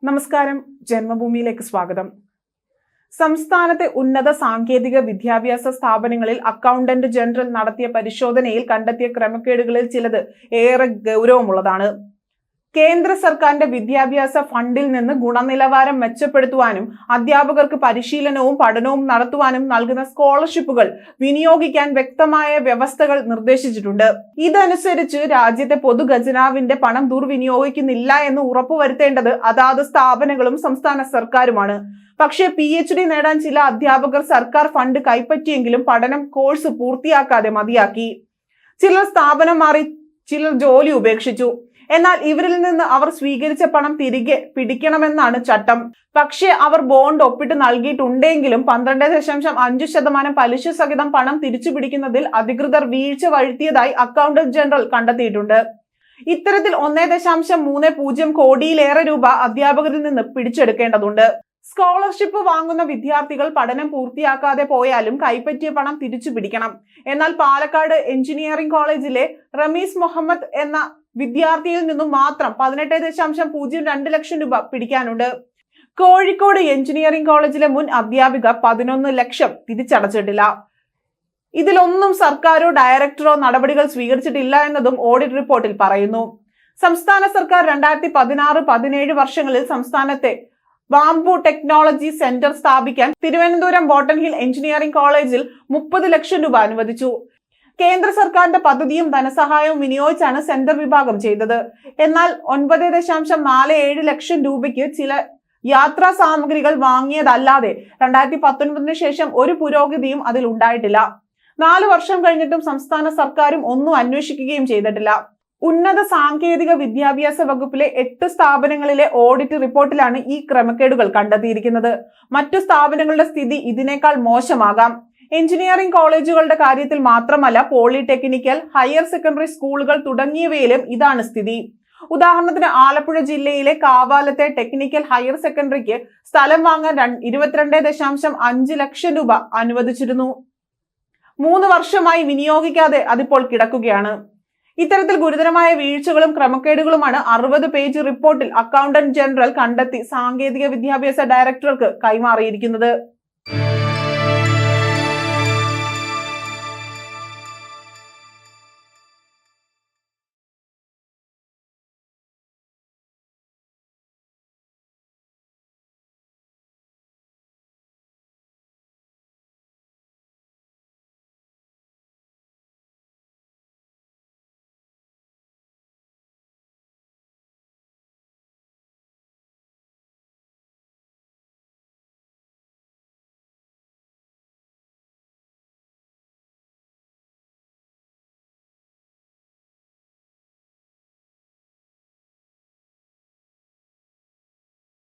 നമസ്കാരം, ജന്മഭൂമിയിലേക്ക് സ്വാഗതം. സംസ്ഥാനത്തെ ഉന്നത സാങ്കേതിക വിദ്യാഭ്യാസ സ്ഥാപനങ്ങളിൽ അക്കൗണ്ടന്റ് ജനറൽ നടത്തിയ പരിശോധനയിൽ കണ്ടെത്തിയ ക്രമക്കേടുകളിൽ ചിലത് ഏറെ ഗൗരവമുള്ളതാണ്. കേന്ദ്ര സർക്കാരിന്റെ വിദ്യാഭ്യാസ ഫണ്ടിൽ നിന്ന് ഗുണനിലവാരം മെച്ചപ്പെടുത്തുവാനും അധ്യാപകർക്ക് പരിശീലനവും പഠനവും നടത്തുവാനും നൽകുന്ന സ്കോളർഷിപ്പുകൾ വിനിയോഗിക്കാൻ വ്യക്തമായ വ്യവസ്ഥകൾ നിർദ്ദേശിച്ചിട്ടുണ്ട്. ഇതനുസരിച്ച് രാജ്യത്തെ പൊതുഖജനാവിന്റെ പണം ദുർവിനിയോഗിക്കുന്നില്ല എന്ന് ഉറപ്പുവരുത്തേണ്ടത് അതാത് സ്ഥാപനങ്ങളും സംസ്ഥാന സർക്കാരുമാണ്. പക്ഷേ PhD നേടാൻ ചില അധ്യാപകർ സർക്കാർ ഫണ്ട് കൈപ്പറ്റിയെങ്കിലും പഠനം കോഴ്സ് പൂർത്തിയാക്കാതെ മതിയാക്കി. ചിലർ സ്ഥാപനം മാറി, ചിലർ ജോലി ഉപേക്ഷിച്ചു. എന്നാൽ ഇവരിൽ നിന്ന് അവർ സ്വീകരിച്ച പണം തിരികെ പിടിക്കണമെന്നാണ് ചട്ടം. പക്ഷേ അവർ ബോണ്ട് ഒപ്പിട്ട് നൽകിയിട്ടുണ്ടെങ്കിലും 12.5% പലിശ സഹിതം പണം തിരിച്ചു പിടിക്കുന്നതിൽ അധികൃതർ വീഴ്ച വരുത്തിയതായി അക്കൗണ്ടന്റ് ജനറൽ കണ്ടെത്തിയിട്ടുണ്ട്. ഇത്തരത്തിൽ 1.30 കോടിയിലേറെ രൂപ അധ്യാപകരിൽ നിന്ന് പിടിച്ചെടുക്കേണ്ടതുണ്ട്. സ്കോളർഷിപ്പ് വാങ്ങുന്ന വിദ്യാർത്ഥികൾ പഠനം പൂർത്തിയാക്കാതെ പോയാലും കൈപ്പറ്റിയ പണം തിരിച്ചു പിടിക്കണം. എന്നാൽ പാലക്കാട് എഞ്ചിനീയറിംഗ് കോളേജിലെ റമീസ് മുഹമ്മദ് എന്ന വിദ്യാർത്ഥിയിൽ നിന്നും മാത്രം 18.02 ലക്ഷം രൂപ പിടിക്കാനുണ്ട്. കോഴിക്കോട് എഞ്ചിനീയറിംഗ് കോളേജിലെ മുൻ അധ്യാപിക 11 ലക്ഷം തിരിച്ചടച്ചിട്ടില്ല. ഇതിലൊന്നും സർക്കാരോ ഡയറക്ടറോ നടപടികൾ സ്വീകരിച്ചിട്ടില്ല എന്നതും ഓഡിറ്റ് റിപ്പോർട്ടിൽ പറയുന്നു. സംസ്ഥാന സർക്കാർ 2016-17 വർഷങ്ങളിൽ സംസ്ഥാനത്തെ ബാംബു ടെക്നോളജി സെന്റർ സ്ഥാപിക്കാൻ തിരുവനന്തപുരം ബോട്ടൺ ഹിൽ എഞ്ചിനീയറിംഗ് കോളേജിൽ 30 ലക്ഷം രൂപ അനുവദിച്ചു. കേന്ദ്ര സർക്കാരിന്റെ പദ്ധതിയും ധനസഹായവും വിനിയോഗിച്ചാണ് സെന്റർ വിഭാഗം ചെയ്തത്. എന്നാൽ 9.47 ലക്ഷം രൂപയ്ക്ക് ചില യാത്രാ സാമഗ്രികൾ വാങ്ങിയതല്ലാതെ 2019 ശേഷം ഒരു പുരോഗതിയും അതിൽ ഉണ്ടായിട്ടില്ല. 4 വർഷം കഴിഞ്ഞിട്ടും സംസ്ഥാന സർക്കാരും ഒന്നും അന്വേഷിക്കുകയും ചെയ്തിട്ടില്ല. ഉന്നത സാങ്കേതിക വിദ്യാഭ്യാസ വകുപ്പിലെ 8 സ്ഥാപനങ്ങളിലെ ഓഡിറ്റ് റിപ്പോർട്ടിലാണ് ഈ ക്രമക്കേടുകൾ കണ്ടെത്തിയിരിക്കുന്നത്. മറ്റു സ്ഥാപനങ്ങളുടെ സ്ഥിതി ഇതിനേക്കാൾ മോശമാകാം. എഞ്ചിനീയറിംഗ് കോളേജുകളുടെ കാര്യത്തിൽ മാത്രമല്ല, പോളിടെക്നിക്കൽ, ഹയർ സെക്കൻഡറി സ്കൂളുകൾ തുടങ്ങിയവയിലും ഇതാണ് സ്ഥിതി. ഉദാഹരണത്തിന് ആലപ്പുഴ ജില്ലയിലെ കാവാലത്തെ ടെക്നിക്കൽ ഹയർ സെക്കൻഡറിക്ക് സ്ഥലം വാങ്ങാൻ 22.5 ലക്ഷം രൂപ അനുവദിച്ചിരുന്നു. 3 വർഷമായി വിനിയോഗിക്കാതെ അതിപ്പോൾ കിടക്കുകയാണ്. ഇത്തരത്തിൽ ഗുരുതരമായ വീഴ്ചകളും ക്രമക്കേടുകളുമാണ് 60 പേജ് റിപ്പോർട്ടിൽ അക്കൗണ്ടന്റ് ജനറൽ കണ്ടെത്തി സാങ്കേതിക വിദ്യാഭ്യാസ ഡയറക്ടർക്ക് കൈമാറിയിരിക്കുന്നത്.